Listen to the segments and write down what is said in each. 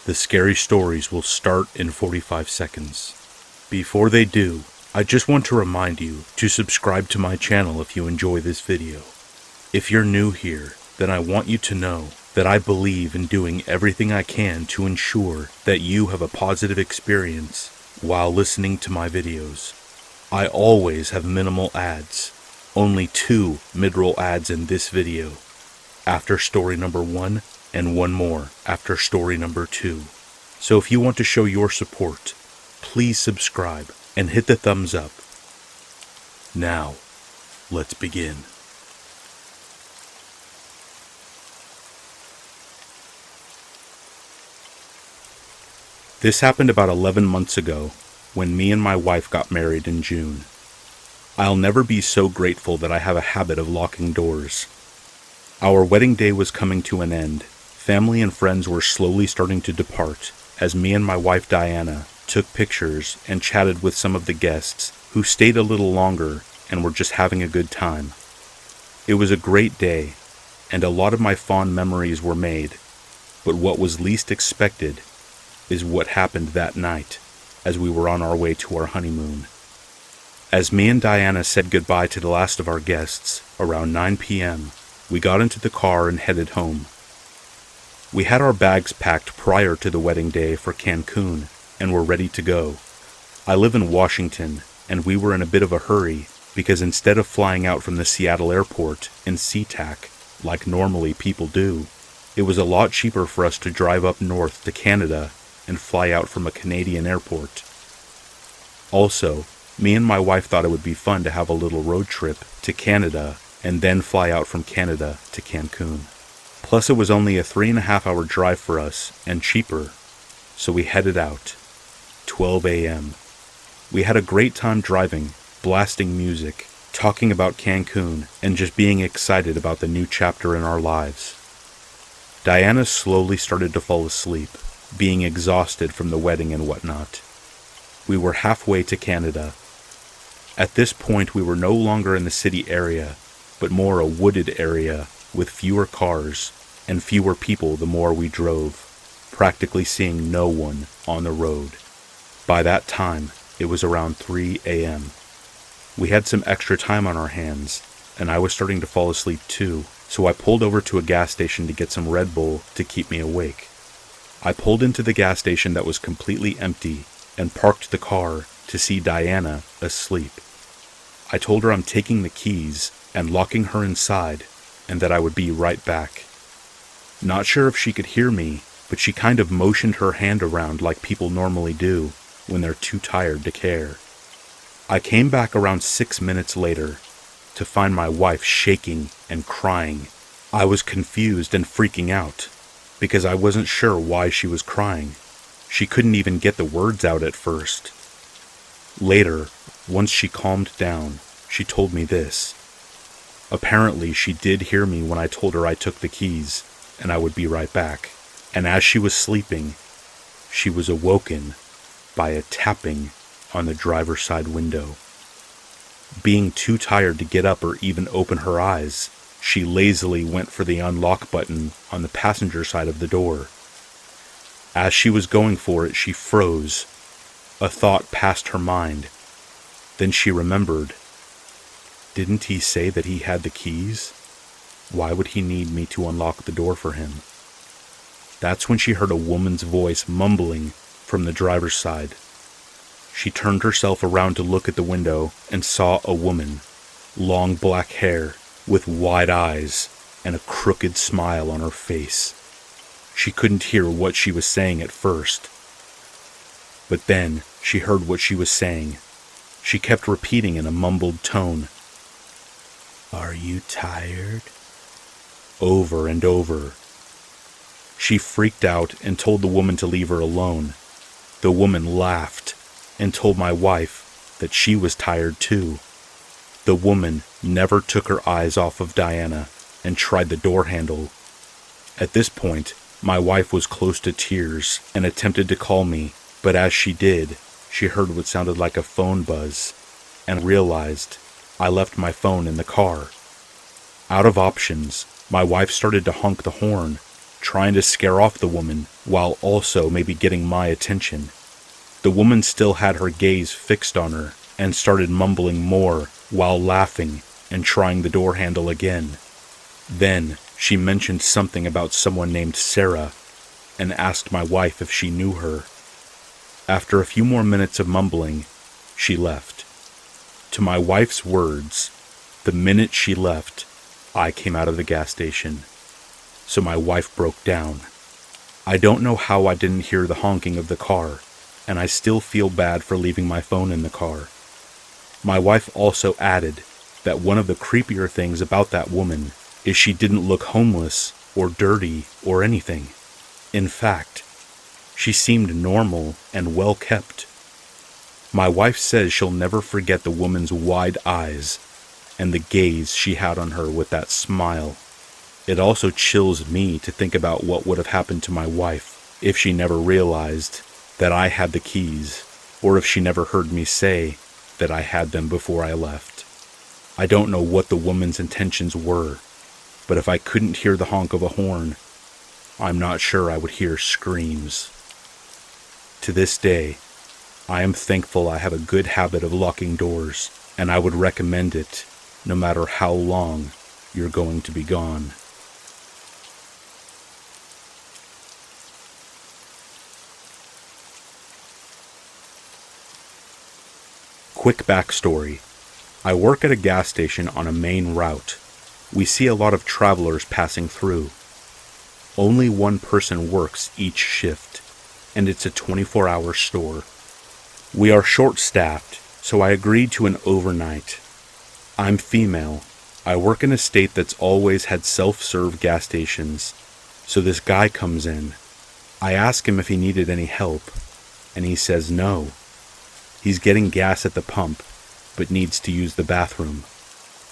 The scary stories will start in 45 seconds. Before they do, I just want to remind you to subscribe to my channel if you enjoy this video. If you're new here, then I want you to know that I believe in doing everything I can to ensure that you have a positive experience while listening to my videos. I always have minimal ads, only 2 mid-roll ads in this video, after story number 1 and one more after story number 2. So if you want to show your support, please subscribe and hit the thumbs up. Now, let's begin. This happened about 11 months ago when me and my wife got married in June. I'll never be so grateful that I have a habit of locking doors. Our wedding day was coming to an end. Family and friends were slowly starting to depart as me and my wife Diana took pictures and chatted with some of the guests who stayed a little longer and were just having a good time. It was a great day, and a lot of my fond memories were made, but what was least expected is what happened that night as we were on our way to our honeymoon. As me and Diana said goodbye to the last of our guests around 9 p.m., we got into the car and headed home. We had our bags packed prior to the wedding day for Cancun and were ready to go. I live in Washington, and we were in a bit of a hurry because instead of flying out from the Seattle airport in SeaTac, like normally people do, it was a lot cheaper for us to drive up north to Canada and fly out from a Canadian airport. Also, me and my wife thought it would be fun to have a little road trip to Canada and then fly out from Canada to Cancun. Plus it was only a 3.5-hour drive for us and cheaper, so we headed out. 12 a.m. We had a great time driving, blasting music, talking about Cancun, and just being excited about the new chapter in our lives. Diana slowly started to fall asleep, being exhausted from the wedding and whatnot. We were halfway to Canada. At this point we were no longer in the city area, but more a wooded area with fewer cars and fewer people the more we drove, practically seeing no one on the road. By that time, it was around 3 a.m. We had some extra time on our hands, and I was starting to fall asleep too, so I pulled over to a gas station to get some Red Bull to keep me awake. I pulled into the gas station that was completely empty and parked the car to see Diana asleep. I told her I'm taking the keys and locking her inside and that I would be right back. Not sure if she could hear me, but she kind of motioned her hand around like people normally do when they're too tired to care. I came back around 6 minutes later to find my wife shaking and crying. I was confused and freaking out because I wasn't sure why she was crying. She couldn't even get the words out at first. Later, once she calmed down, she told me this. Apparently, she did hear me when I told her I took the keys and I would be right back. And as she was sleeping, she was awoken by a tapping on the driver's side window. Being too tired to get up or even open her eyes, she lazily went for the unlock button on the passenger side of the door. As she was going for it, she froze. A thought passed her mind. Then she remembered. Didn't he say that he had the keys? Why would he need me to unlock the door for him? That's when she heard a woman's voice mumbling from the driver's side. She turned herself around to look at the window and saw a woman, long black hair, with wide eyes and a crooked smile on her face. She couldn't hear what she was saying at first. But then she heard what she was saying. She kept repeating in a mumbled tone, "Are you tired?" over and over. She freaked out and told the woman to leave her alone. The woman laughed and told my wife that she was tired too. The woman never took her eyes off of Diana and tried the door handle. At this point, my wife was close to tears and attempted to call me, but as she did, she heard what sounded like a phone buzz and realized I left my phone in the car. Out of options, my wife started to honk the horn, trying to scare off the woman while also maybe getting my attention. The woman still had her gaze fixed on her and started mumbling more while laughing and trying the door handle again. Then she mentioned something about someone named Sarah and asked my wife if she knew her. After a few more minutes of mumbling, she left. To my wife's words, the minute she left, I came out of the gas station. So my wife broke down. I don't know how I didn't hear the honking of the car, and I still feel bad for leaving my phone in the car. My wife also added that one of the creepier things about that woman is she didn't look homeless or dirty or anything. In fact, she seemed normal and well kept. My wife says she'll never forget the woman's wide eyes and the gaze she had on her with that smile. It also chills me to think about what would have happened to my wife if she never realized that I had the keys, or if she never heard me say that I had them before I left. I don't know what the woman's intentions were, but if I couldn't hear the honk of a horn, I'm not sure I would hear screams. To this day, I am thankful I have a good habit of locking doors, and I would recommend it no matter how long you're going to be gone. Quick backstory. I work at a gas station on a main route. We see a lot of travelers passing through. Only one person works each shift, and it's a 24-hour store. We are short-staffed, so I agreed to an overnight. I'm female. I work in a state that's always had self-serve gas stations, so this guy comes in. I ask him if he needed any help, and he says no. He's getting gas at the pump, but needs to use the bathroom.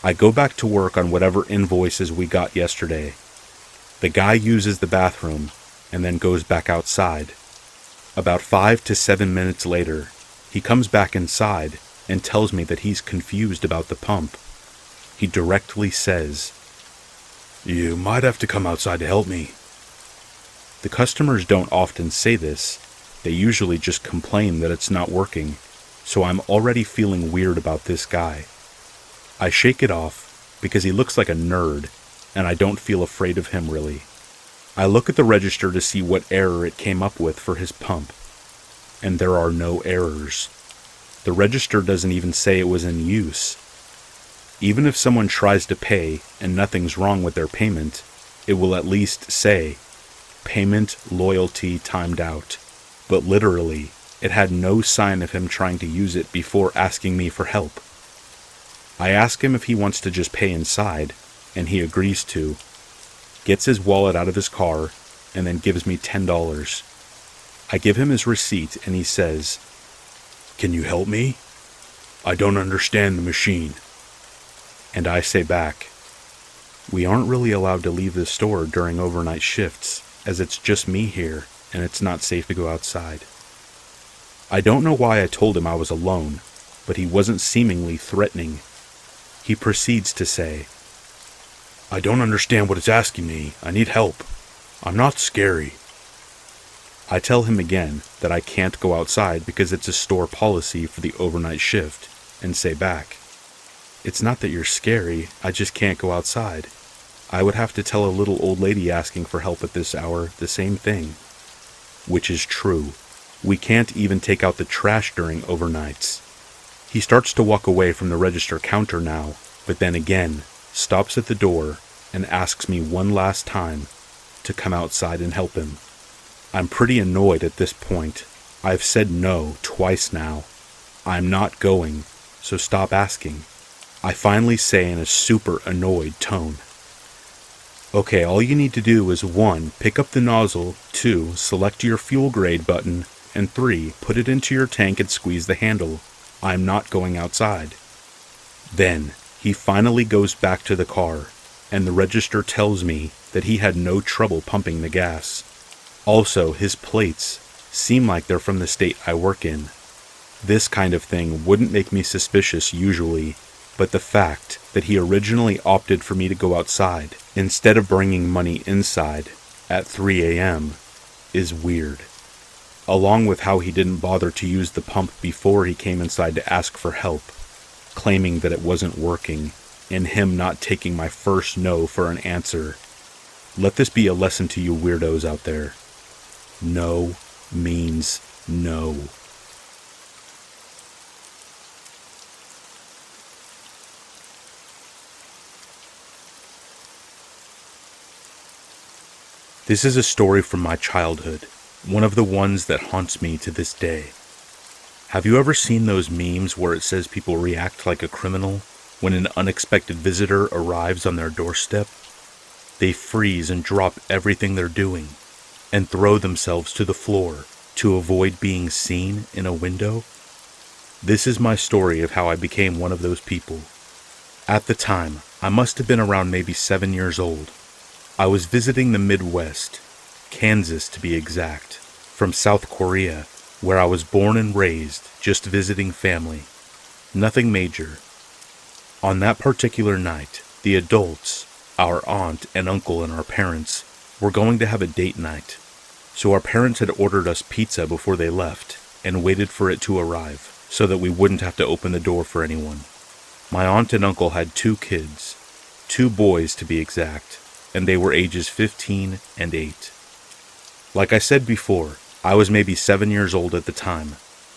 I go back to work on whatever invoices we got yesterday. The guy uses the bathroom and then goes back outside. About 5 to 7 minutes later, he comes back inside and tells me that he's confused about the pump. He directly says, "You might have to come outside to help me." The customers don't often say this. They usually just complain that it's not working, so I'm already feeling weird about this guy. I shake it off because he looks like a nerd, and I don't feel afraid of him really. I look at the register to see what error it came up with for his pump, and there are no errors. The register doesn't even say it was in use. Even if someone tries to pay and nothing's wrong with their payment, it will at least say, "Payment loyalty timed out." But literally, it had no sign of him trying to use it before asking me for help. I ask him if he wants to just pay inside, and he agrees to, gets his wallet out of his car, and then gives me $10. I give him his receipt, and he says, "Can you help me? I don't understand the machine." And I say back, "We aren't really allowed to leave this store during overnight shifts, as it's just me here, and it's not safe to go outside." I don't know why I told him I was alone, but he wasn't seemingly threatening. He proceeds to say, "I don't understand what it's asking me. I need help. I'm not scary." I tell him again that I can't go outside because it's a store policy for the overnight shift, and say back, "It's not that you're scary, I just can't go outside. I would have to tell a little old lady asking for help at this hour the same thing." Which is true. We can't even take out the trash during overnights. He starts to walk away from the register counter now, but then again stops at the door and asks me one last time to come outside and help him. I'm pretty annoyed at this point. I've said no twice now. I'm not going, so stop asking. I finally say in a super annoyed tone, "Okay, all you need to do is 1. Pick up the nozzle, 2. Select your fuel grade button, and 3. Put it into your tank and squeeze the handle. I'm not going outside." Then, he finally goes back to the car, and the register tells me that he had no trouble pumping the gas. Also, his plates seem like they're from the state I work in. This kind of thing wouldn't make me suspicious usually, but the fact that he originally opted for me to go outside instead of bringing money inside at 3 a.m. is weird. Along with how he didn't bother to use the pump before he came inside to ask for help, claiming that it wasn't working, and him not taking my first no for an answer. Let this be a lesson to you weirdos out there. No means no. This is a story from my childhood, one of the ones that haunts me to this day. Have you ever seen those memes where it says people react like a criminal when an unexpected visitor arrives on their doorstep? They freeze and drop everything they're doing and throw themselves to the floor to avoid being seen in a window? This is my story of how I became one of those people. At the time, I must have been around maybe 7 years old. I was visiting the Midwest, Kansas to be exact, from South Korea, where I was born and raised, just visiting family. Nothing major. On that particular night, the adults, our aunt and uncle and our parents, were going to have a date night. So our parents had ordered us pizza before they left and waited for it to arrive so that we wouldn't have to open the door for anyone. My aunt and uncle had 2 kids, 2 boys to be exact, and they were ages 15 and 8. Like I said before, I was maybe 7 years old at the time.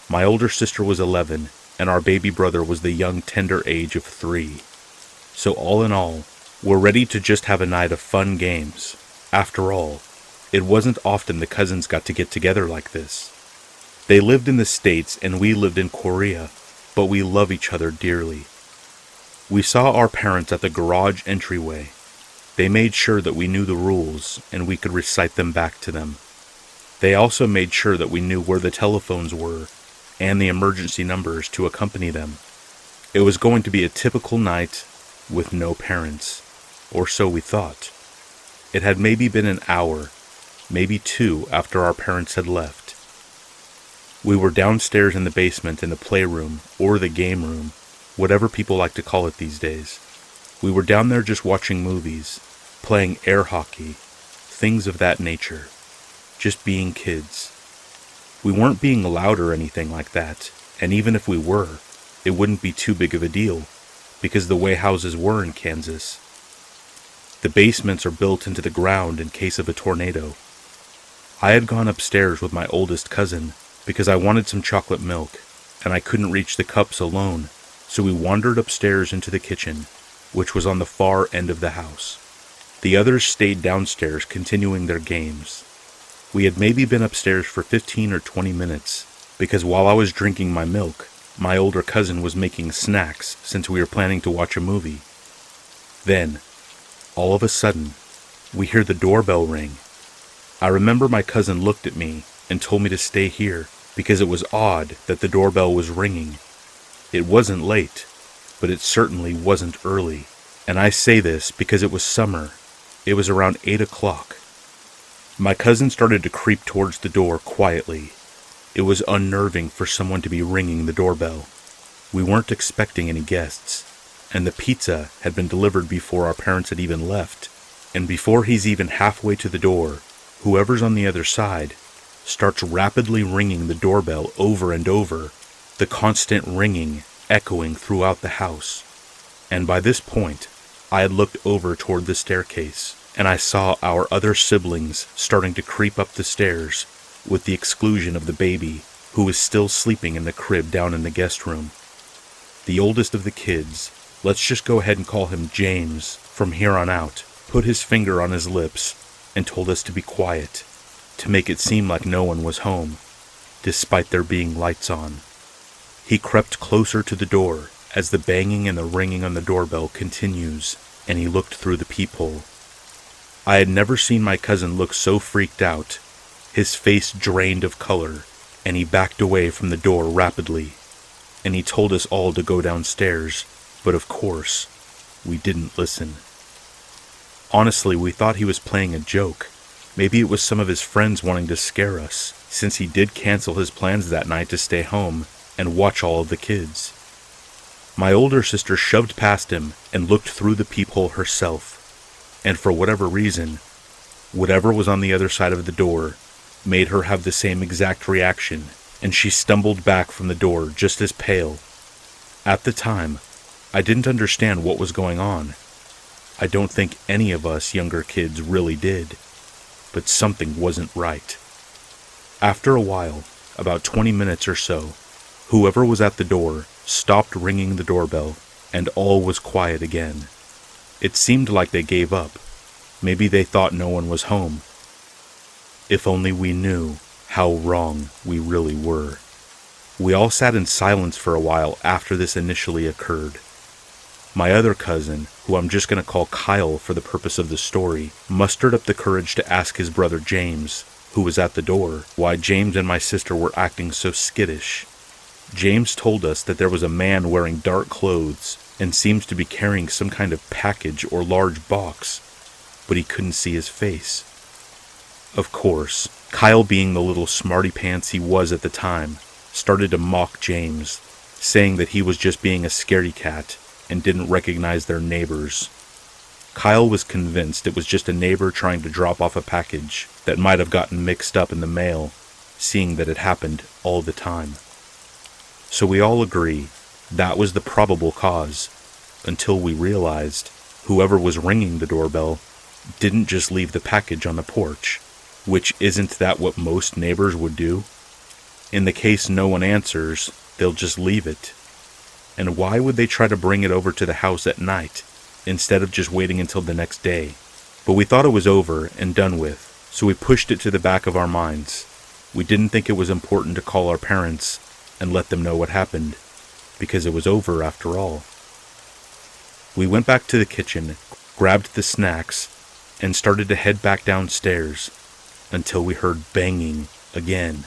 My older sister was 11, and our baby brother was the young tender age of 3. So all in all, we're ready to just have a night of fun games. After all, it wasn't often the cousins got to get together like this. They lived in the States and we lived in Korea, but we love each other dearly. We saw our parents at the garage entryway. They made sure that we knew the rules and we could recite them back to them. They also made sure that we knew where the telephones were and the emergency numbers to accompany them. It was going to be a typical night with no parents, or so we thought. It had maybe been an hour, maybe 2 after our parents had left. We were downstairs in the basement in the playroom or the game room, whatever people like to call it these days. We were down there just watching movies, playing air hockey, things of that nature. Just being kids. We weren't being loud or anything like that, and even if we were, it wouldn't be too big of a deal, because the way houses were in Kansas. The basements are built into the ground in case of a tornado. I had gone upstairs with my oldest cousin because I wanted some chocolate milk, and I couldn't reach the cups alone, so we wandered upstairs into the kitchen, which was on the far end of the house. The others stayed downstairs continuing their games. We had maybe been upstairs for 15 or 20 minutes, because while I was drinking my milk, my older cousin was making snacks since we were planning to watch a movie. Then, all of a sudden, we hear the doorbell ring. I remember my cousin looked at me and told me to stay here because it was odd that the doorbell was ringing. It wasn't late, but it certainly wasn't early. And I say this because it was summer. It was around 8 o'clock. My cousin started to creep towards the door quietly. It was unnerving for someone to be ringing the doorbell. We weren't expecting any guests, and the pizza had been delivered before our parents had even left. And before he's even halfway to the door, whoever's on the other side starts rapidly ringing the doorbell over and over, the constant ringing echoing throughout the house. And by this point, I had looked over toward the staircase, and I saw our other siblings starting to creep up the stairs, with the exclusion of the baby, who was still sleeping in the crib down in the guest room. The oldest of the kids, let's just go ahead and call him James from here on out, put his finger on his lips and told us to be quiet, to make it seem like no one was home, despite there being lights on. He crept closer to the door as the banging and the ringing on the doorbell continues, and he looked through the peephole. I had never seen my cousin look so freaked out. His face drained of color, and he backed away from the door rapidly, and he told us all to go downstairs, but of course, we didn't listen. Honestly, we thought he was playing a joke. Maybe it was some of his friends wanting to scare us, since he did cancel his plans that night to stay home and watch all of the kids. My older sister shoved past him and looked through the peephole herself, and for whatever reason, whatever was on the other side of the door made her have the same exact reaction, and she stumbled back from the door just as pale. At the time, I didn't understand what was going on. I don't think any of us younger kids really did, but something wasn't right. After a while, about 20 minutes or so, whoever was at the door stopped ringing the doorbell, and all was quiet again. It seemed like they gave up. Maybe they thought no one was home. If only we knew how wrong we really were. We all sat in silence for a while after this initially occurred. My other cousin, who I'm just going to call Kyle for the purpose of the story, mustered up the courage to ask his brother James, who was at the door, why James and my sister were acting so skittish. James told us that there was a man wearing dark clothes and seems to be carrying some kind of package or large box, but he couldn't see his face. Of course, Kyle, being the little smarty pants he was at the time, started to mock James, saying that he was just being a scaredy cat and didn't recognize their neighbors. Kyle was convinced it was just a neighbor trying to drop off a package that might have gotten mixed up in the mail, seeing that it happened all the time. So we all agree that was the probable cause, until we realized whoever was ringing the doorbell didn't just leave the package on the porch, which isn't that what most neighbors would do? In the case no one answers, they'll just leave it. And why would they try to bring it over to the house at night, instead of just waiting until the next day? But we thought it was over and done with, so we pushed it to the back of our minds. We didn't think it was important to call our parents and let them know what happened, because it was over after all. We went back to the kitchen, grabbed the snacks, and started to head back downstairs, until we heard banging again.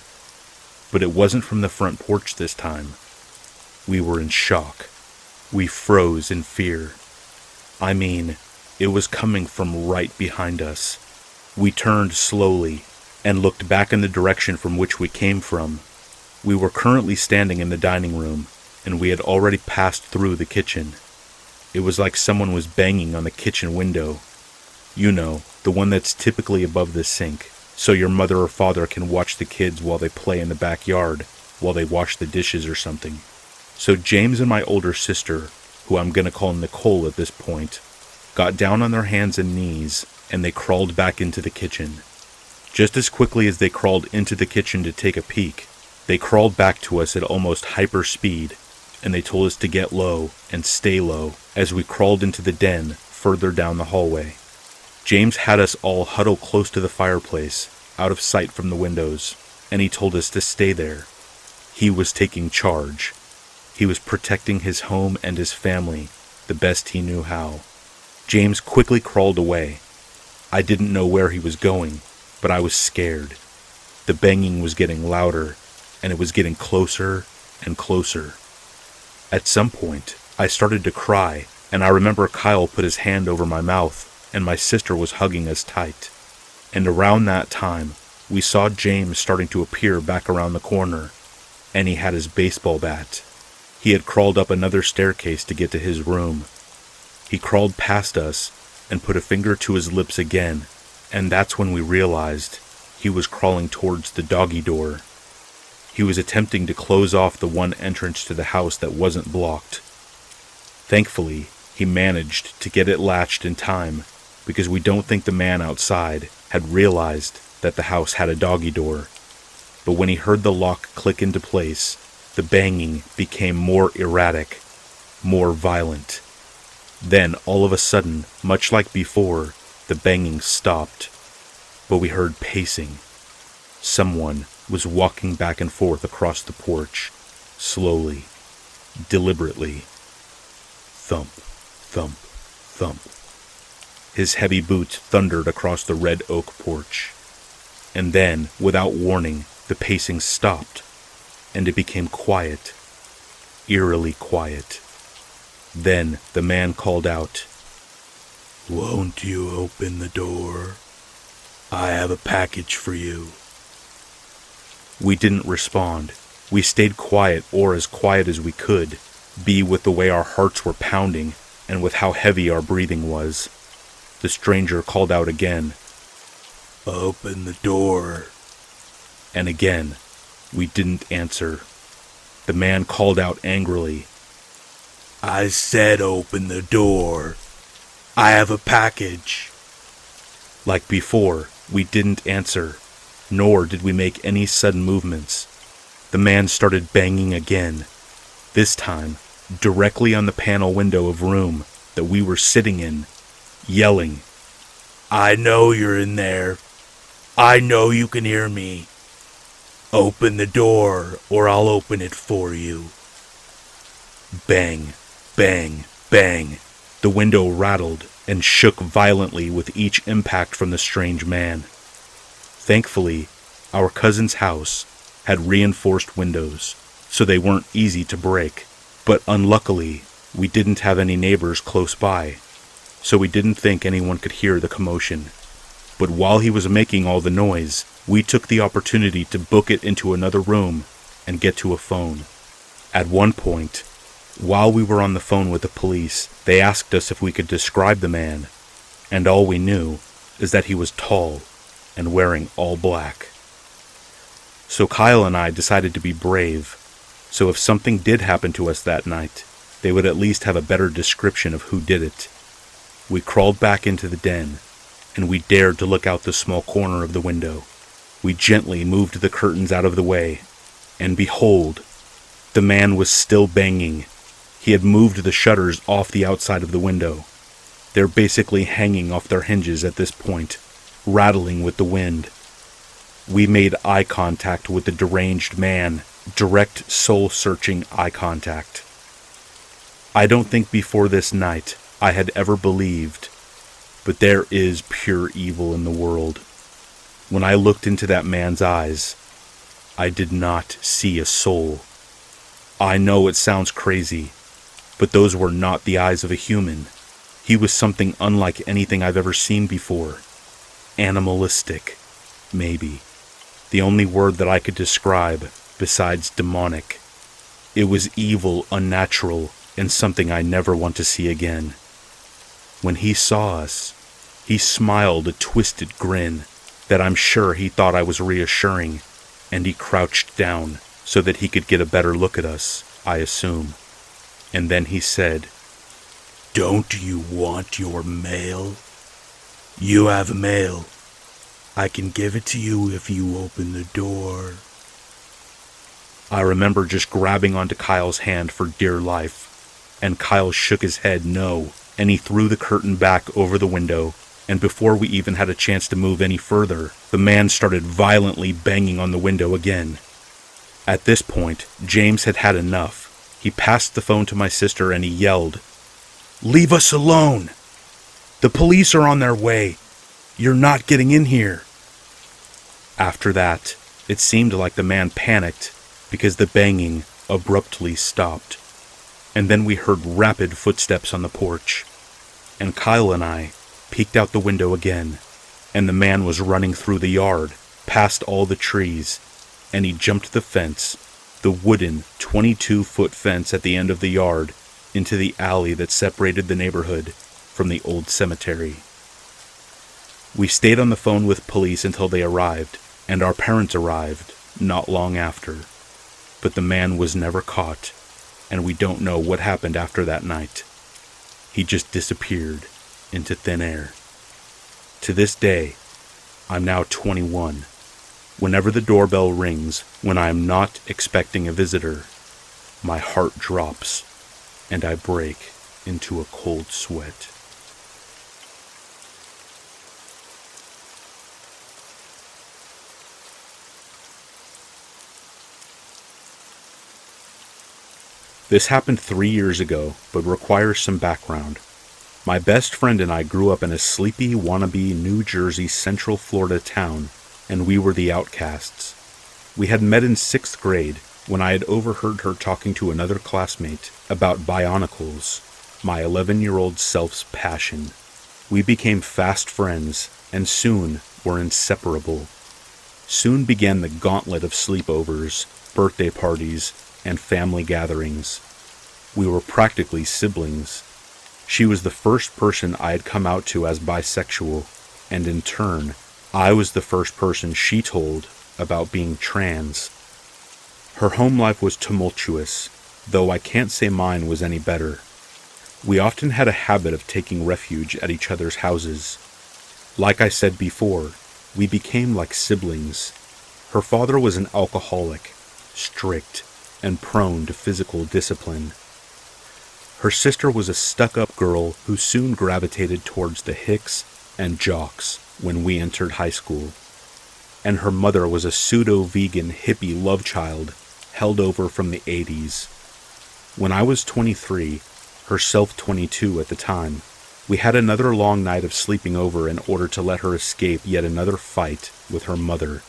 But it wasn't from the front porch this time. We were in shock. We froze in fear. I mean, it was coming from right behind us. We turned slowly and looked back in the direction from which we came from. We were currently standing in the dining room, and we had already passed through the kitchen. It was like someone was banging on the kitchen window. You know, the one that's typically above the sink, so your mother or father can watch the kids while they play in the backyard, while they wash the dishes or something. So James and my older sister, who I'm going to call Nicole at this point, got down on their hands and knees, and they crawled back into the kitchen. Just as quickly as they crawled into the kitchen to take a peek, they crawled back to us at almost hyper speed, and they told us to get low and stay low as we crawled into the den further down the hallway. James had us all huddle close to the fireplace, out of sight from the windows, and he told us to stay there. He was taking charge. He was protecting his home and his family the best he knew how. James quickly crawled away. I didn't know where he was going, but I was scared. The banging was getting louder, and it was getting closer and closer. At some point, I started to cry, and I remember Kyle put his hand over my mouth, and my sister was hugging us tight. And around that time, we saw James starting to appear back around the corner, and he had his baseball bat. He had crawled up another staircase to get to his room. He crawled past us and put a finger to his lips again, and that's when we realized he was crawling towards the doggy door. He was attempting to close off the one entrance to the house that wasn't blocked. Thankfully, he managed to get it latched in time, because we don't think the man outside had realized that the house had a doggy door. But when he heard the lock click into place, the banging became more erratic, more violent. Then, all of a sudden, much like before, the banging stopped. But we heard pacing. Someone was walking back and forth across the porch, slowly, deliberately. Thump, thump, thump. His heavy boots thundered across the red oak porch. And then, without warning, the pacing stopped, and it became quiet, eerily quiet. Then the man called out, "Won't you open the door? I have a package for you." We didn't respond. We stayed quiet, or as quiet as we could, be with the way our hearts were pounding and with how heavy our breathing was. The stranger called out again, "Open the door. And again, we didn't answer. The man called out angrily, "I said open the door. I have a package." Like before, we didn't answer, nor did we make any sudden movements. The man started banging again, this time directly on the panel window of room that we were sitting in, yelling, "I know you're in there. I know you can hear me. Open the door or I'll open it for you." Bang, bang, bang. The window rattled and shook violently with each impact from the strange man. Thankfully, our cousin's house had reinforced windows, so they weren't easy to break. But unluckily, we didn't have any neighbors close by, so we didn't think anyone could hear the commotion. But while he was making all the noise, we took the opportunity to book it into another room and get to a phone. At one point, while we were on the phone with the police, they asked us if we could describe the man, and all we knew is that he was tall and wearing all black. So Kyle and I decided to be brave, so if something did happen to us that night, they would at least have a better description of who did it. We crawled back into the den, and we dared to look out the small corner of the window. We gently moved the curtains out of the way, and behold, the man was still banging. He had moved the shutters off the outside of the window. They're basically hanging off their hinges at this point, rattling with the wind. We made eye contact with the deranged man, direct soul-searching eye contact. I don't think before this night I had ever believed, but there is pure evil in the world. When I looked into that man's eyes, I did not see a soul. I know it sounds crazy, but those were not the eyes of a human. He was something unlike anything I've ever seen before. Animalistic, maybe. The only word that I could describe, besides demonic. It was evil, unnatural, and something I never want to see again. When he saw us, he smiled a twisted grin that I'm sure he thought I was reassuring, and he crouched down so that he could get a better look at us, I assume. And then he said, "Don't you want your mail? You have mail. I can give it to you if you open the door." I remember just grabbing onto Kyle's hand for dear life, and Kyle shook his head no, and he threw the curtain back over the window, and before we even had a chance to move any further, the man started violently banging on the window again. At this point, James had had enough. He passed the phone to my sister and he yelled, "Leave us alone! The police are on their way! You're not getting in here!" After that, it seemed like the man panicked because the banging abruptly stopped. And then we heard rapid footsteps on the porch, and Kyle and I peeked out the window again, and the man was running through the yard, past all the trees, and he jumped the fence, the wooden 22-foot fence at the end of the yard, into the alley that separated the neighborhood from the old cemetery. We stayed on the phone with police until they arrived, and our parents arrived not long after. But the man was never caught, and we don't know what happened after that night. He just disappeared into thin air. To this day, I'm now 21. Whenever the doorbell rings, when I am not expecting a visitor, my heart drops, and I break into a cold sweat. This happened 3 years ago, but requires some background. My best friend and I grew up in a sleepy, wannabe New Jersey, Central Florida town, and we were the outcasts. We had met in 6th grade when I had overheard her talking to another classmate about bionicles, my 11-year-old self's passion. We became fast friends, and soon were inseparable. Soon began the gauntlet of sleepovers, birthday parties, and family gatherings. We were practically siblings. She was the first person I had come out to as bisexual, and in turn, I was the first person she told about being trans. Her home life was tumultuous, though I can't say mine was any better. We often had a habit of taking refuge at each other's houses. Like I said before, we became like siblings. Her father was an alcoholic, strict, and prone to physical discipline. Her sister was a stuck-up girl who soon gravitated towards the hicks and jocks when we entered high school. And her mother was a pseudo-vegan hippie love child held over from the 80s. When I was 23, herself 22 at the time, we had another long night of sleeping over in order to let her escape yet another fight with her mother.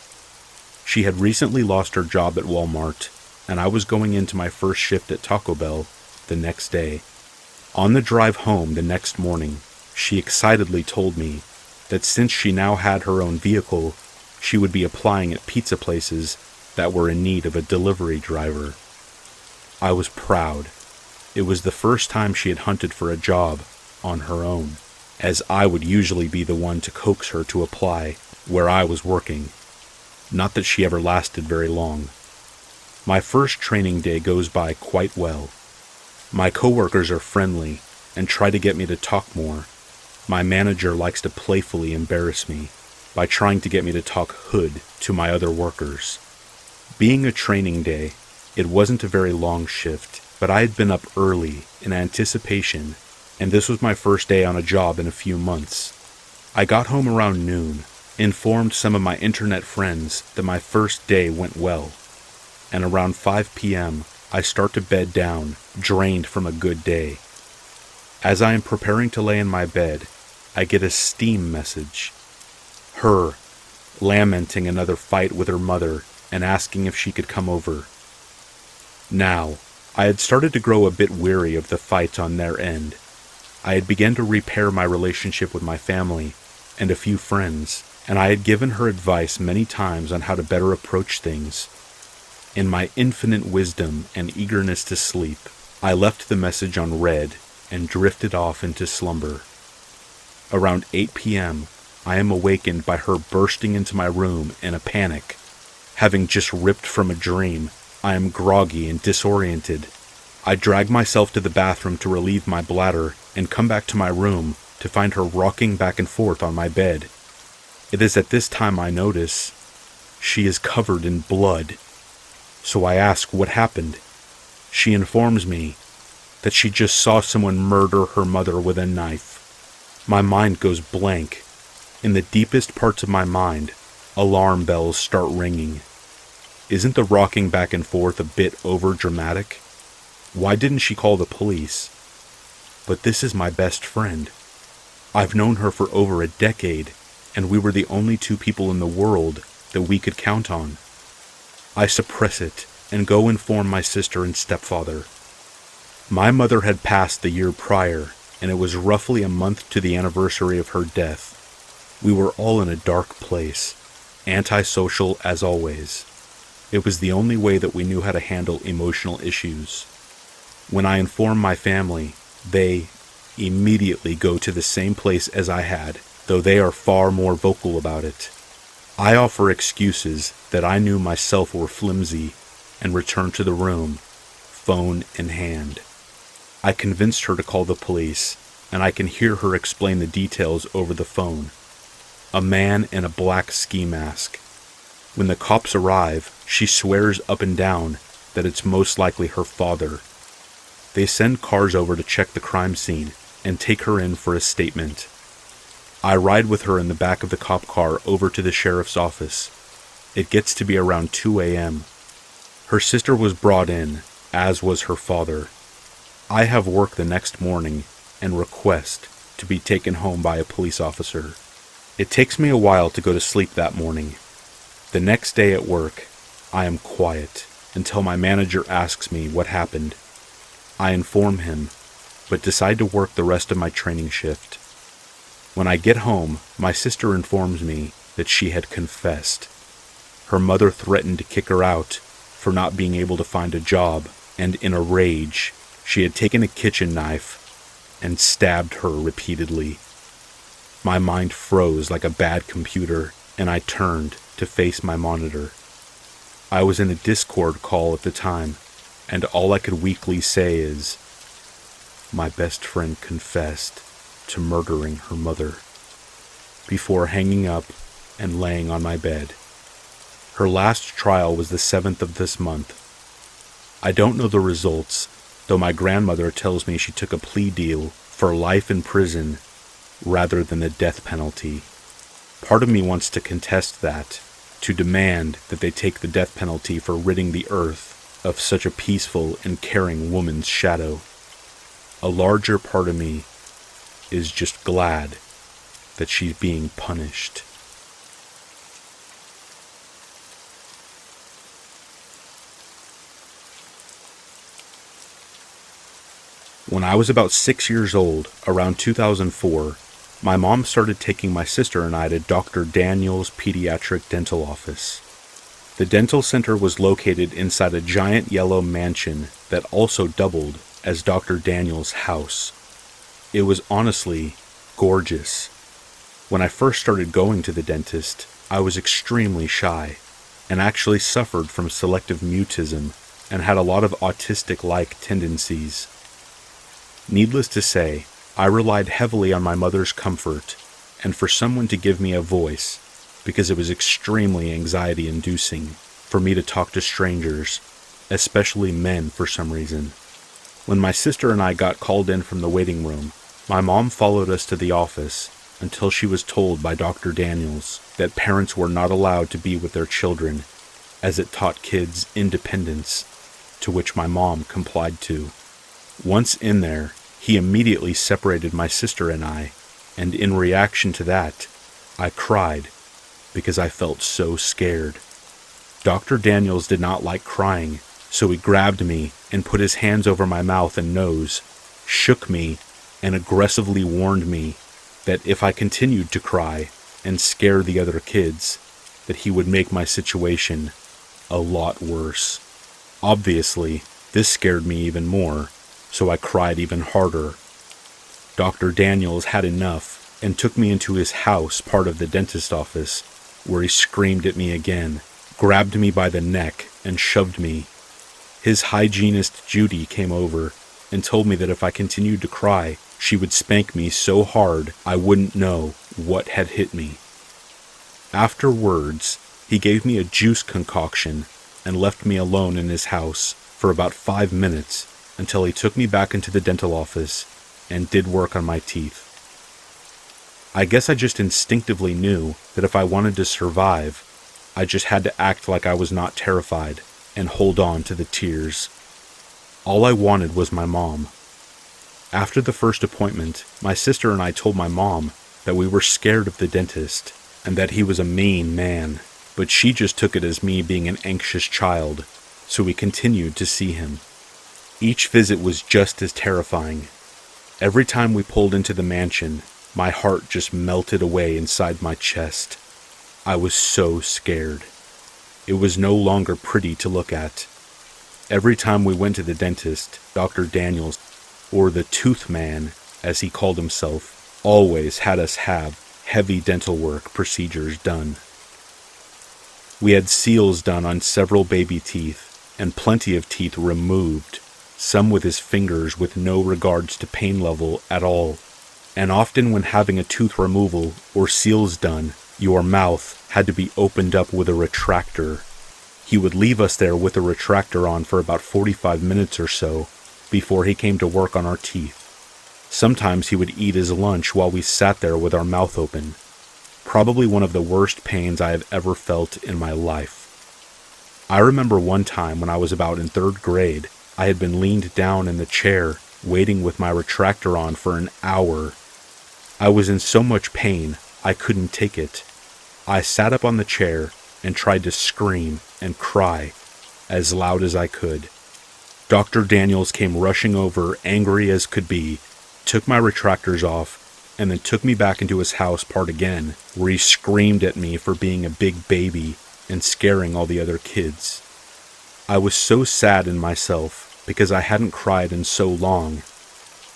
She had recently lost her job at Walmart, and I was going into my first shift at Taco Bell the next day. On the drive home the next morning, she excitedly told me that since she now had her own vehicle, she would be applying at pizza places that were in need of a delivery driver. I was proud. It was the first time she had hunted for a job on her own, as I would usually be the one to coax her to apply where I was working. Not that she ever lasted very long. My first training day goes by quite well. My coworkers are friendly and try to get me to talk more. My manager likes to playfully embarrass me by trying to get me to talk hood to my other workers. Being a training day, it wasn't a very long shift, but I had been up early in anticipation, and this was my first day on a job in a few months. I got home around noon, informed some of my internet friends that my first day went well, and around 5 p.m., I start to bed down, drained from a good day. As I am preparing to lay in my bed, I get a Steam message. Her, lamenting another fight with her mother and asking if she could come over. Now, I had started to grow a bit weary of the fights on their end. I had begun to repair my relationship with my family and a few friends, and I had given her advice many times on how to better approach things. In my infinite wisdom and eagerness to sleep, I left the message on read and drifted off into slumber. Around 8 p.m., I am awakened by her bursting into my room in a panic. Having just ripped from a dream, I am groggy and disoriented. I drag myself to the bathroom to relieve my bladder and come back to my room to find her rocking back and forth on my bed. It is at this time I notice she is covered in blood. So I ask what happened. She informs me that she just saw someone murder her mother with a knife. My mind goes blank. In the deepest parts of my mind, alarm bells start ringing. Isn't the rocking back and forth a bit over-dramatic? Why didn't she call the police? But this is my best friend. I've known her for over a decade, and we were the only two people in the world that we could count on. I suppress it and go inform my sister and stepfather. My mother had passed the year prior, and it was roughly a month to the anniversary of her death. We were all in a dark place, antisocial as always. It was the only way that we knew how to handle emotional issues. When I inform my family, they immediately go to the same place as I had, though they are far more vocal about it. I offer excuses that I knew myself were flimsy and return to the room, phone in hand. I convinced her to call the police, and I can hear her explain the details over the phone. A man in a black ski mask. When the cops arrive, she swears up and down that it's most likely her father. They send cars over to check the crime scene and take her in for a statement. I ride with her in the back of the cop car over to the sheriff's office. It gets to be around 2 a.m. Her sister was brought in, as was her father. I have work the next morning and request to be taken home by a police officer. It takes me a while to go to sleep that morning. The next day at work, I am quiet until my manager asks me what happened. I inform him, but decide to work the rest of my training shift. When I get home, my sister informs me that she had confessed. Her mother threatened to kick her out for not being able to find a job, and in a rage, she had taken a kitchen knife and stabbed her repeatedly. My mind froze like a bad computer, and I turned to face my monitor. I was in a Discord call at the time, and all I could weakly say is, "My best friend confessed to murdering her mother," before hanging up and laying on my bed. Her last trial was the 7th of this month. I don't know the results, though my grandmother tells me she took a plea deal for life in prison rather than the death penalty. Part of me wants to contest that, to demand that they take the death penalty for ridding the earth of such a peaceful and caring woman's shadow. A larger part of me is just glad that she's being punished. When I was about 6 years old, around 2004, my mom started taking my sister and I to Dr. Daniel's pediatric dental office. The dental center was located inside a giant yellow mansion that also doubled as Dr. Daniel's house. It was honestly gorgeous. When I first started going to the dentist, I was extremely shy and actually suffered from selective mutism and had a lot of autistic-like tendencies. Needless to say, I relied heavily on my mother's comfort and for someone to give me a voice, because it was extremely anxiety-inducing for me to talk to strangers, especially men for some reason. When my sister and I got called in from the waiting room, my mom followed us to the office until she was told by Dr. Daniels that parents were not allowed to be with their children, as it taught kids independence, to which my mom complied to. Once in there, he immediately separated my sister and I, and in reaction to that, I cried because I felt so scared. Dr. Daniels did not like crying, so he grabbed me and put his hands over my mouth and nose, shook me, and aggressively warned me that if I continued to cry and scare the other kids, that he would make my situation a lot worse. Obviously, this scared me even more, so I cried even harder. Dr. Daniels had enough and took me into his house, part of the dentist office, where he screamed at me again, grabbed me by the neck, and shoved me. His hygienist Judy came over and told me that if I continued to cry, she would spank me so hard I wouldn't know what had hit me. Afterwards, he gave me a juice concoction and left me alone in his house for about 5 minutes until he took me back into the dental office and did work on my teeth. I guess I just instinctively knew that if I wanted to survive, I just had to act like I was not terrified and hold on to the tears. All I wanted was my mom. After the first appointment, my sister and I told my mom that we were scared of the dentist and that he was a mean man, but she just took it as me being an anxious child, so we continued to see him. Each visit was just as terrifying. Every time we pulled into the mansion, my heart just melted away inside my chest. I was so scared. It was no longer pretty to look at. Every time we went to the dentist, Dr. Daniels, or the tooth man, as he called himself, always had us have heavy dental work procedures done. We had seals done on several baby teeth, and plenty of teeth removed, some with his fingers with no regards to pain level at all. And often when having a tooth removal or seals done, your mouth had to be opened up with a retractor. He would leave us there with a retractor on for about 45 minutes or so before he came to work on our teeth. Sometimes he would eat his lunch while we sat there with our mouth open. Probably one of the worst pains I have ever felt in my life. I remember one time when I was about in 3rd grade, I had been leaned down in the chair, waiting with my retractor on for an hour. I was in so much pain, I couldn't take it. I sat up on the chair and tried to scream and cry as loud as I could. Dr. Daniels came rushing over, angry as could be, took my retractors off, and then took me back into his house part again, where he screamed at me for being a big baby and scaring all the other kids. I was so sad in myself because I hadn't cried in so long.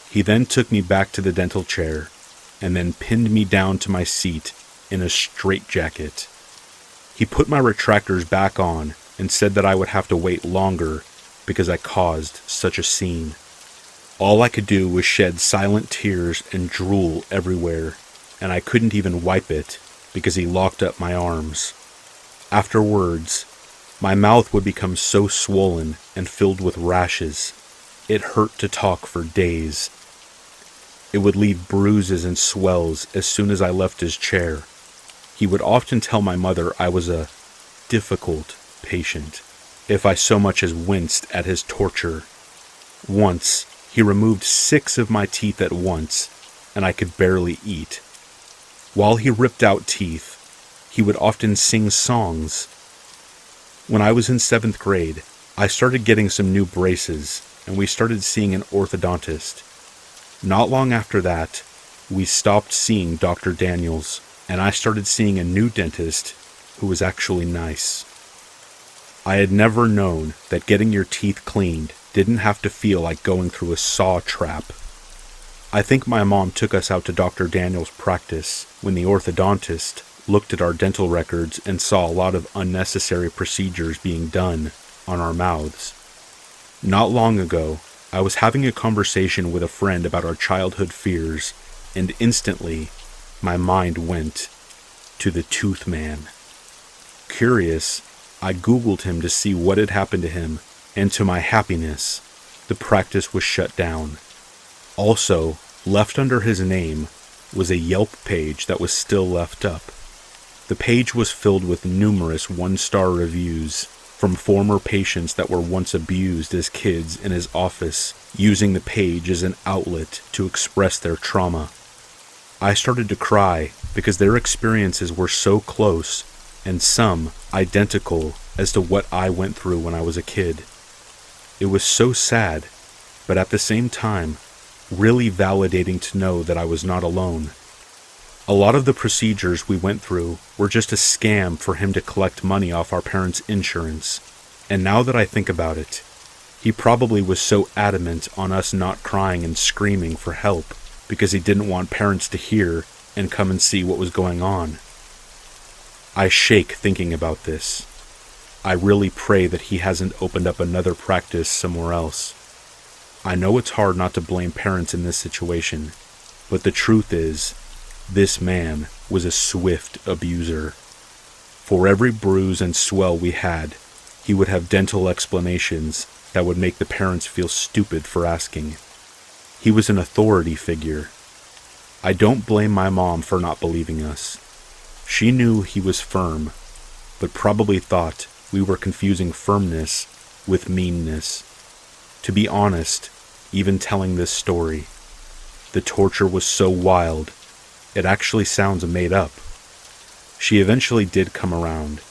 He then took me back to the dental chair and then pinned me down to my seat in a straitjacket. He put my retractors back on and said that I would have to wait longer because I caused such a scene. All I could do was shed silent tears and drool everywhere, and I couldn't even wipe it because he locked up my arms. Afterwards, my mouth would become so swollen and filled with rashes. It hurt to talk for days. It would leave bruises and swells as soon as I left his chair. He would often tell my mother I was a difficult patient if I so much as winced at his torture. Once, he removed 6 of my teeth at once, and I could barely eat. While he ripped out teeth, he would often sing songs. When I was in 7th grade, I started getting some new braces, and we started seeing an orthodontist. Not long after that, we stopped seeing Dr. Daniels, and I started seeing a new dentist who was actually nice. I had never known that getting your teeth cleaned didn't have to feel like going through a saw trap. I think my mom took us out to Dr. Daniels' practice when the orthodontist looked at our dental records and saw a lot of unnecessary procedures being done on our mouths. Not long ago, I was having a conversation with a friend about our childhood fears, and instantly, my mind went to the Tooth Man. Curious, I Googled him to see what had happened to him, and to my happiness, the practice was shut down. Also, left under his name was a Yelp page that was still left up. The page was filled with numerous 1-star reviews from former patients that were once abused as kids in his office, using the page as an outlet to express their trauma. I started to cry because their experiences were so close, and some identical as to what I went through when I was a kid. It was so sad, but at the same time, really validating to know that I was not alone. A lot of the procedures we went through were just a scam for him to collect money off our parents' insurance, and now that I think about it, he probably was so adamant on us not crying and screaming for help because he didn't want parents to hear and come and see what was going on. I shake thinking about this. I really pray that he hasn't opened up another practice somewhere else. I know it's hard not to blame parents in this situation, but the truth is, this man was a swift abuser. For every bruise and swell we had, he would have dental explanations that would make the parents feel stupid for asking. He was an authority figure. I don't blame my mom for not believing us. She knew he was firm, but probably thought we were confusing firmness with meanness. To be honest, even telling this story, the torture was so wild, it actually sounds made up. She eventually did come around.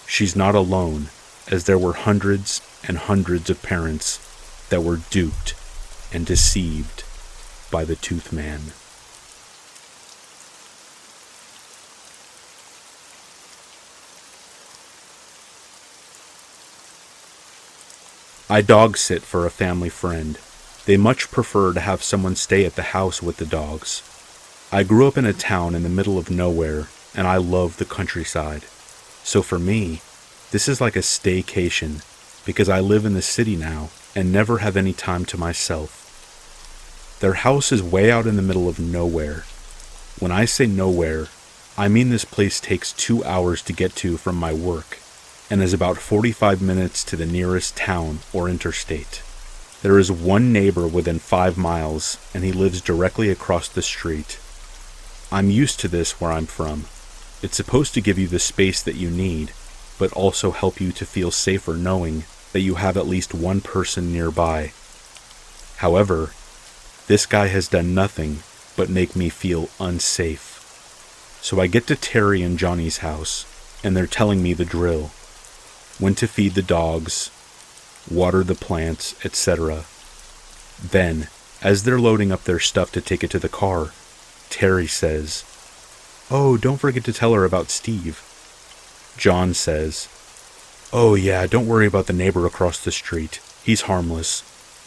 She's not alone, as there were hundreds and hundreds of parents that were duped and deceived by the Tooth Man. I dog sit for a family friend. They much prefer to have someone stay at the house with the dogs. I grew up in a town in the middle of nowhere, and I love the countryside. So for me, this is like a staycation, because I live in the city now and never have any time to myself. Their house is way out in the middle of nowhere. When I say nowhere, I mean this place takes 2 hours to get to from my work, and is about 45 minutes to the nearest town or interstate. There is one neighbor within 5 miles, and he lives directly across the street. I'm used to this where I'm from. It's supposed to give you the space that you need, but also help you to feel safer knowing that you have at least one person nearby. However, this guy has done nothing but make me feel unsafe. So I get to Terry and Johnny's house, and they're telling me the drill. When to feed the dogs, water the plants, etc. Then, as they're loading up their stuff to take it to the car, Terry says, "Oh, don't forget to tell her about Steve." John says, "Oh yeah, don't worry about the neighbor across the street. He's harmless.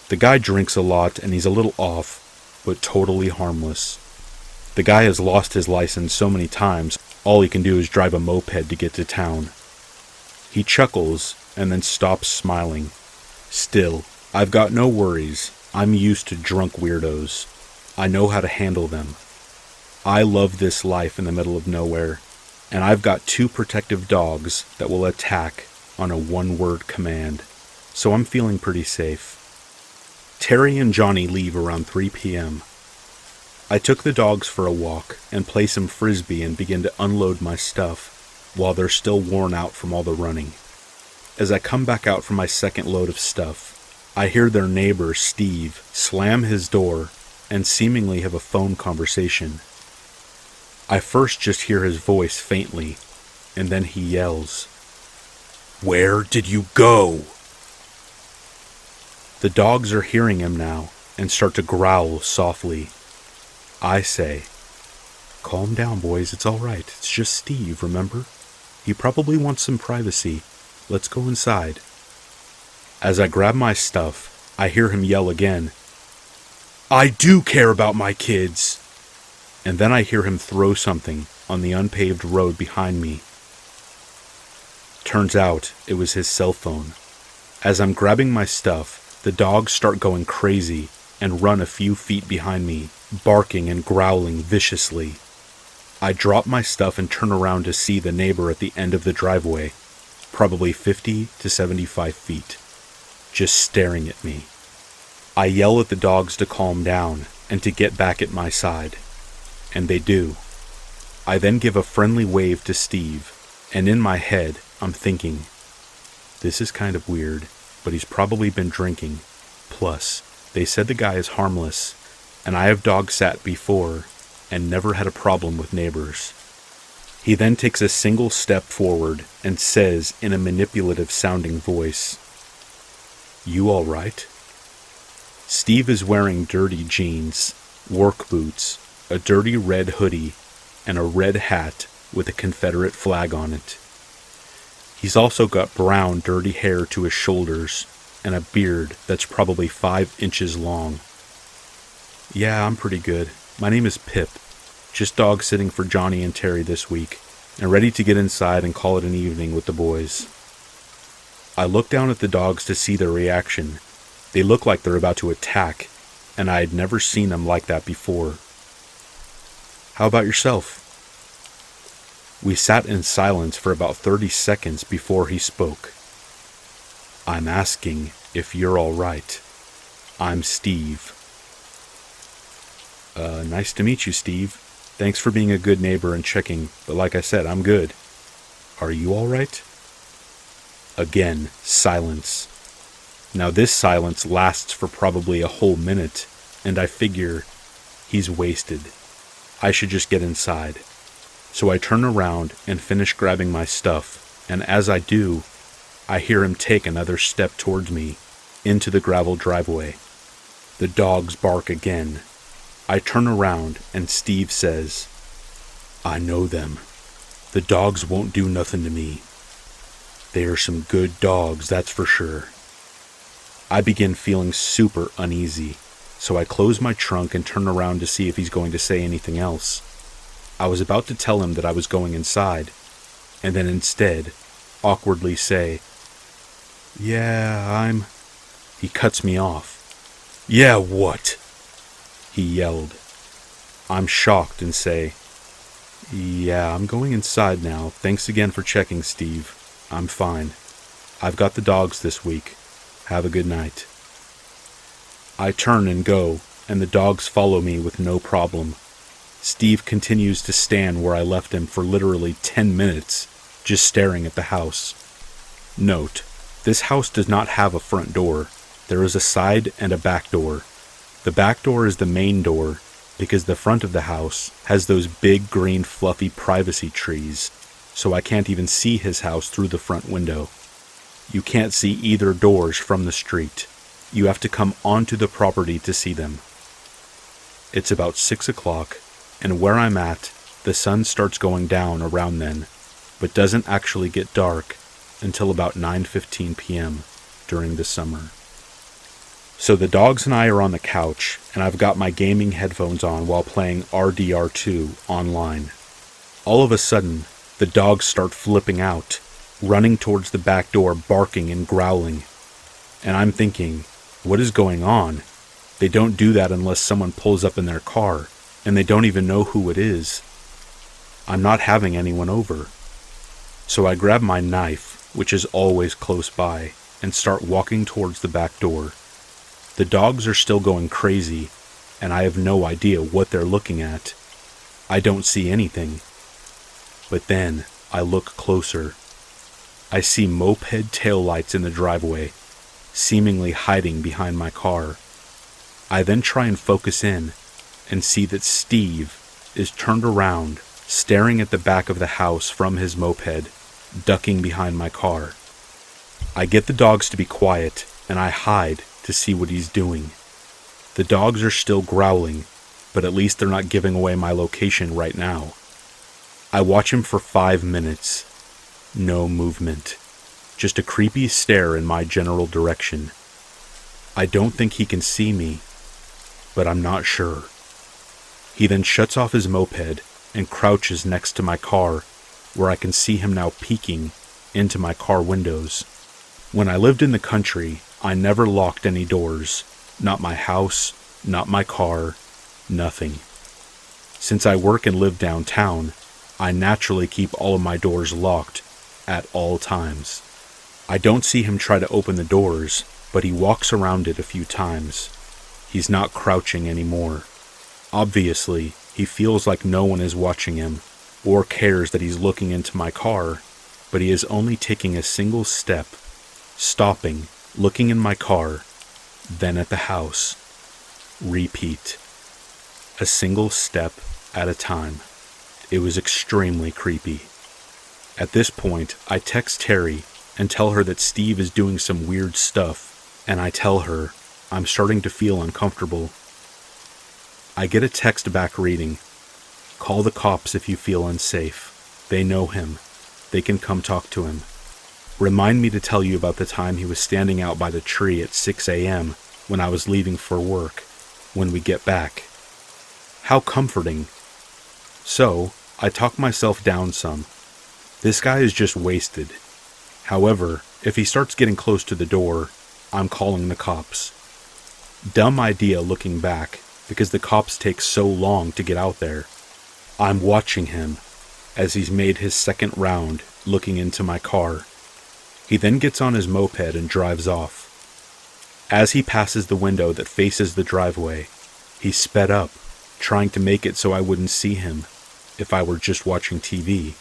The guy drinks a lot and he's a little off, but totally harmless." The guy has lost his license so many times, all he can do is drive a moped to get to town. He chuckles and then stops smiling. Still, I've got no worries. I'm used to drunk weirdos. I know how to handle them. I love this life in the middle of nowhere, and I've got 2 protective dogs that will attack on a 1-word command, so I'm feeling pretty safe. Terry and Johnny leave around 3 p.m. I took the dogs for a walk and play some frisbee and begin to unload my stuff while they're still worn out from all the running. As I come back out for my second load of stuff, I hear their neighbor, Steve, slam his door and seemingly have a phone conversation. I first just hear his voice faintly, and then he yells, "Where did you go?" The dogs are hearing him now and start to growl softly. I say, "Calm down, boys, it's all right. It's just Steve, remember? He probably wants some privacy. Let's go inside." As I grab my stuff, I hear him yell again, "I do care about my kids!" And then I hear him throw something on the unpaved road behind me. Turns out it was his cell phone. As I'm grabbing my stuff, the dogs start going crazy and run a few feet behind me, barking and growling viciously. I drop my stuff and turn around to see the neighbor at the end of the driveway, probably 50 to 75 feet, just staring at me. I yell at the dogs to calm down and to get back at my side, and they do. I then give a friendly wave to Steve, and in my head, I'm thinking, this is kind of weird, but he's probably been drinking. Plus, they said the guy is harmless, and I have dog sat before and never had a problem with neighbors. He then takes a single step forward and says in a manipulative sounding voice, "You all right?" Steve is wearing dirty jeans, work boots, a dirty red hoodie, and a red hat with a Confederate flag on it. He's also got brown, dirty hair to his shoulders and a beard that's probably 5 inches long. "Yeah, I'm pretty good. My name is Pip. Just dog sitting for Johnny and Terry this week, and ready to get inside and call it an evening with the boys." I look down at the dogs to see their reaction. They look like they're about to attack, and I had never seen them like that before. "How about yourself?" We sat in silence for about 30 seconds before he spoke. "I'm asking if you're all right. I'm Steve." Nice to meet you, Steve. Thanks for being a good neighbor and checking, but like I said, I'm good. Are you all right?" Again, silence. Now this silence lasts for probably a whole minute, and I figure he's wasted. I should just get inside. So I turn around and finish grabbing my stuff, and as I do, I hear him take another step towards me, into the gravel driveway. The dogs bark again. I turn around and Steve says, "I know them. The dogs won't do nothing to me. They are some good dogs, that's for sure." I begin feeling super uneasy, so I close my trunk and turn around to see if he's going to say anything else. I was about to tell him that I was going inside, and then instead, awkwardly say, "Yeah, He cuts me off. "Yeah, what?" He yelled. I'm shocked and say, "Yeah, I'm going inside now. Thanks again for checking, Steve. I'm fine. I've got the dogs this week. Have a good night." I turn and go, and the dogs follow me with no problem. Steve continues to stand where I left him for literally 10 minutes, just staring at the house. Note, this house does not have a front door. There is a side and a back door. The back door is the main door because the front of the house has those big green fluffy privacy trees, so I can't even see his house through the front window. You can't see either doors from the street. You have to come onto the property to see them. It's about 6 o'clock, and where I'm at, the sun starts going down around then, but doesn't actually get dark until about 9:15 p.m. during the summer. So the dogs and I are on the couch, and I've got my gaming headphones on while playing RDR2 online. All of a sudden, the dogs start flipping out, running towards the back door, barking and growling. And I'm thinking, what is going on? They don't do that unless someone pulls up in their car, and they don't even know who it is. I'm not having anyone over. So I grab my knife, which is always close by, and start walking towards the back door. The dogs are still going crazy, and I have no idea what they're looking at. I don't see anything. But then I look closer. I see moped taillights in the driveway, seemingly hiding behind my car. I then try and focus in and see that Steve is turned around, staring at the back of the house from his moped, ducking behind my car. I get the dogs to be quiet, and I hide to see what he's doing. The dogs are still growling, but at least they're not giving away my location right now. I watch him for 5 minutes. No movement. Just a creepy stare in my general direction. I don't think he can see me, but I'm not sure. He then shuts off his moped and crouches next to my car, where I can see him now peeking into my car windows. When I lived in the country, I never locked any doors. Not my house, not my car, nothing. Since I work and live downtown, I naturally keep all of my doors locked at all times. I don't see him try to open the doors, but he walks around it a few times. He's not crouching anymore. Obviously, he feels like no one is watching him, or cares that he's looking into my car, but he is only taking a single step, stopping, looking in my car, then at the house. Repeat. A single step at a time. It was extremely creepy. At this point, I text Terry and tell her that Steve is doing some weird stuff, and I tell her I'm starting to feel uncomfortable. I get a text back reading, "Call the cops if you feel unsafe. They know him. They can come talk to him. Remind me to tell you about the time he was standing out by the tree at 6 a.m. when I was leaving for work, when we get back." How comforting. So, I talk myself down some. This guy is just wasted. However, if he starts getting close to the door, I'm calling the cops. Dumb idea looking back, because the cops take so long to get out there. I'm watching him as he's made his second round, looking into my car. He then gets on his moped and drives off. As he passes the window that faces the driveway, he sped up, trying to make it so I wouldn't see him if I were just watching TV.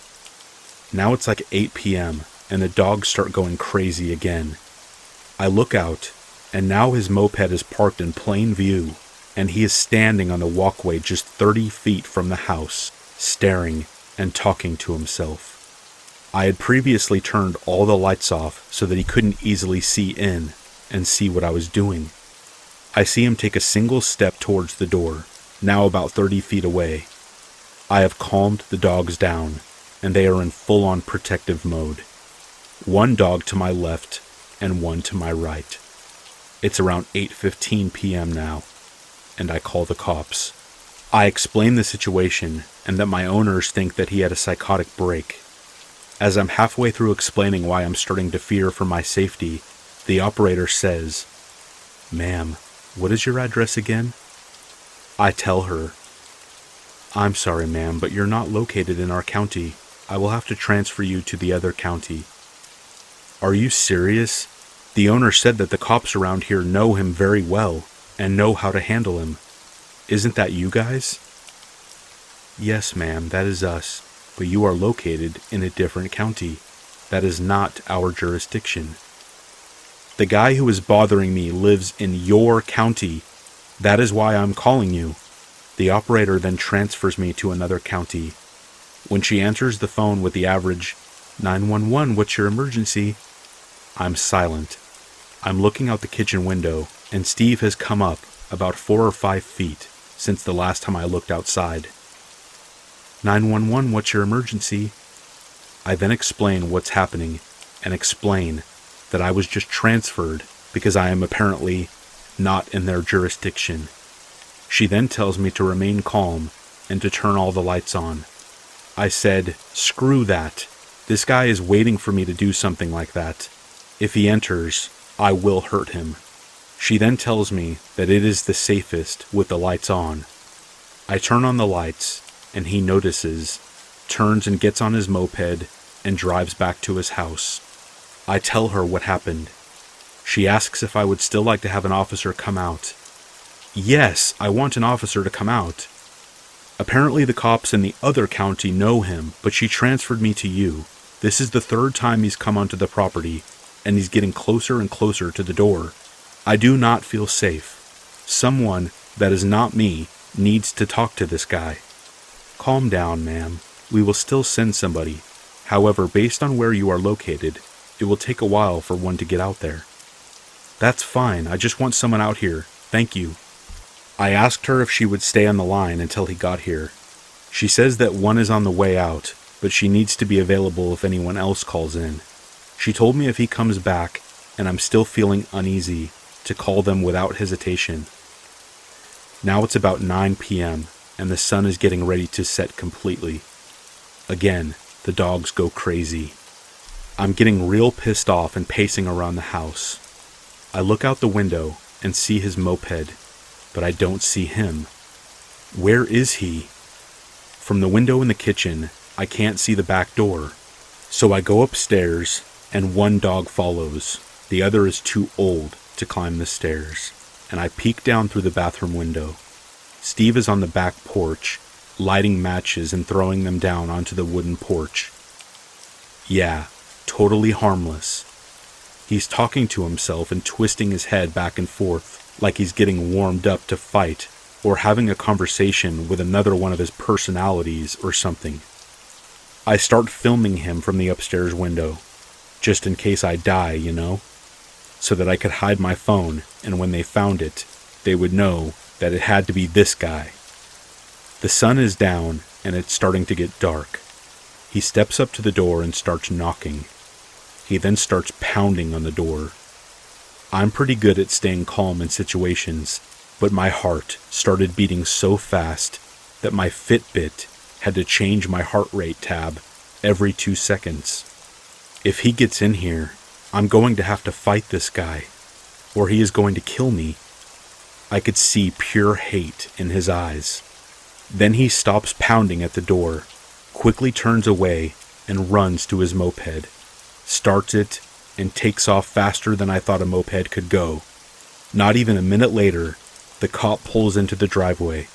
Now it's like 8 p.m., and the dogs start going crazy again. I look out, and now his moped is parked in plain view, and he is standing on the walkway just 30 feet from the house, staring and talking to himself. I had previously turned all the lights off so that he couldn't easily see in and see what I was doing. I see him take a single step towards the door, now about 30 feet away. I have calmed the dogs down, and they are in full-on protective mode. One dog to my left and one to my right. It's around 8:15 p.m. now, and I call the cops. I explain the situation and that my owners think that he had a psychotic break. As I'm halfway through explaining why I'm starting to fear for my safety, the operator says, "Ma'am, what is your address again?" I tell her, "I'm sorry, ma'am, but you're not located in our county. I will have to transfer you to the other county." "Are you serious? The owner said that the cops around here know him very well and know how to handle him. Isn't that you guys?" "Yes, ma'am, that is us, but you are located in a different county. That is not our jurisdiction." "The guy who is bothering me lives in your county. That is why I'm calling you." The operator then transfers me to another county. When she answers the phone with the average, "911, what's your emergency?" I'm silent. I'm looking out the kitchen window, and Steve has come up about 4 or 5 feet since the last time I looked outside. "911, what's your emergency?" I then explain what's happening, and explain that I was just transferred because I am apparently not in their jurisdiction. She then tells me to remain calm and to turn all the lights on. I said, "Screw that. This guy is waiting for me to do something like that. If he enters, I will hurt him." She then tells me that it is the safest with the lights on. I turn on the lights, and he notices, turns and gets on his moped, and drives back to his house. I tell her what happened. She asks if I would still like to have an officer come out. Yes, I want an officer to come out. Apparently the cops in the other county know him, but she transferred me to you. This is the third time he's come onto the property, and he's getting closer and closer to the door. I do not feel safe. Someone that is not me needs to talk to this guy. Calm down, ma'am. We will still send somebody. However, based on where you are located, it will take a while for one to get out there. That's fine. I just want someone out here. Thank you. I asked her if she would stay on the line until he got here. She says that one is on the way out, but she needs to be available if anyone else calls in. She told me if he comes back, and I'm still feeling uneasy, to call them without hesitation. Now it's about 9 p.m., and the sun is getting ready to set completely. Again, the dogs go crazy. I'm getting real pissed off and pacing around the house. I look out the window and see his moped, but I don't see him. Where is he? From the window in the kitchen, I can't see the back door. So I go upstairs, and one dog follows. The other is too old to climb the stairs, and I peek down through the bathroom window. Steve is on the back porch, lighting matches and throwing them down onto the wooden porch. Yeah, totally harmless. He's talking to himself and twisting his head back and forth, like he's getting warmed up to fight, or having a conversation with another one of his personalities or something. I start filming him from the upstairs window, just in case I die, you know, so that I could hide my phone, and when they found it, they would know that it had to be this guy. The sun is down, and it's starting to get dark. He steps up to the door and starts knocking. He then starts pounding on the door. I'm pretty good at staying calm in situations, but my heart started beating so fast that my Fitbit had to change my heart rate tab every 2 seconds. If he gets in here, I'm going to have to fight this guy, or he is going to kill me. I could see pure hate in his eyes. Then he stops pounding at the door, quickly turns away, and runs to his moped, starts it, and takes off faster than I thought a moped could go. Not even a minute later, the cop pulls into the driveway.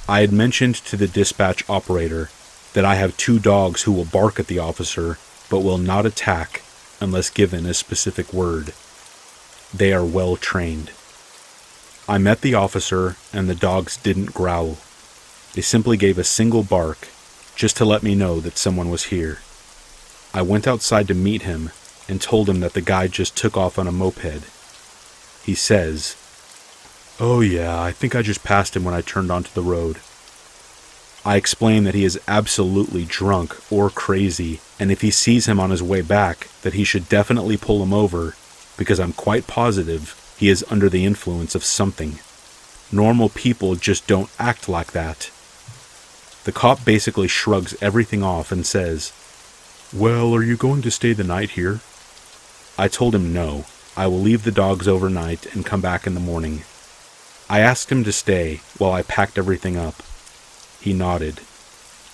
I had mentioned to the dispatch operator that I have 2 dogs who will bark at the officer, but will not attack unless given a specific word. They are well trained. I met the officer, and the dogs didn't growl. They simply gave a single bark, just to let me know that someone was here. I went outside to meet him, and told him that the guy just took off on a moped. He says, "Oh yeah, I think I just passed him when I turned onto the road." I explain that he is absolutely drunk or crazy, and if he sees him on his way back, that he should definitely pull him over, because I'm quite positive he is under the influence of something. Normal people just don't act like that. The cop basically shrugs everything off and says, "Well, are you going to stay the night here?" I told him no, I will leave the dogs overnight and come back in the morning. I asked him to stay while I packed everything up. He nodded.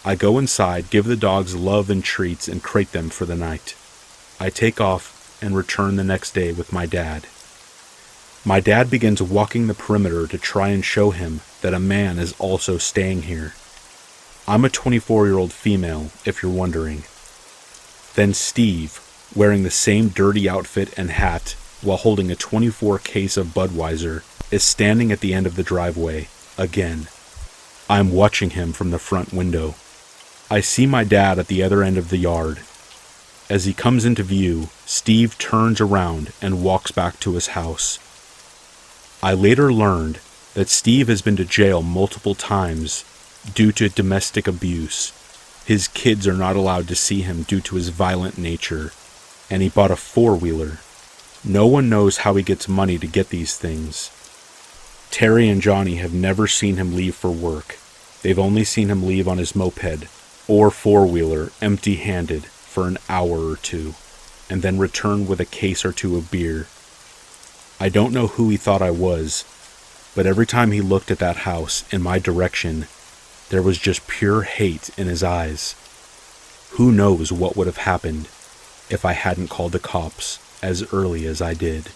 I go inside, give the dogs love and treats, and crate them for the night. I take off and return the next day with my dad. My dad begins walking the perimeter to try and show him that a man is also staying here. I'm a 24-year-old female, if you're wondering. Then Steve, wearing the same dirty outfit and hat while holding a 24 case of Budweiser, is standing at the end of the driveway, again. I'm watching him from the front window. I see my dad at the other end of the yard. As he comes into view, Steve turns around and walks back to his house. I later learned that Steve has been to jail multiple times due to domestic abuse. His kids are not allowed to see him due to his violent nature, and he bought a 4-wheeler. No one knows how he gets money to get these things. Terry and Johnny have never seen him leave for work. They've only seen him leave on his moped or four-wheeler empty-handed for an hour or two, and then return with a case or two of beer. I don't know who he thought I was, but every time he looked at that house in my direction, there was just pure hate in his eyes. Who knows what would have happened if I hadn't called the cops as early as I did.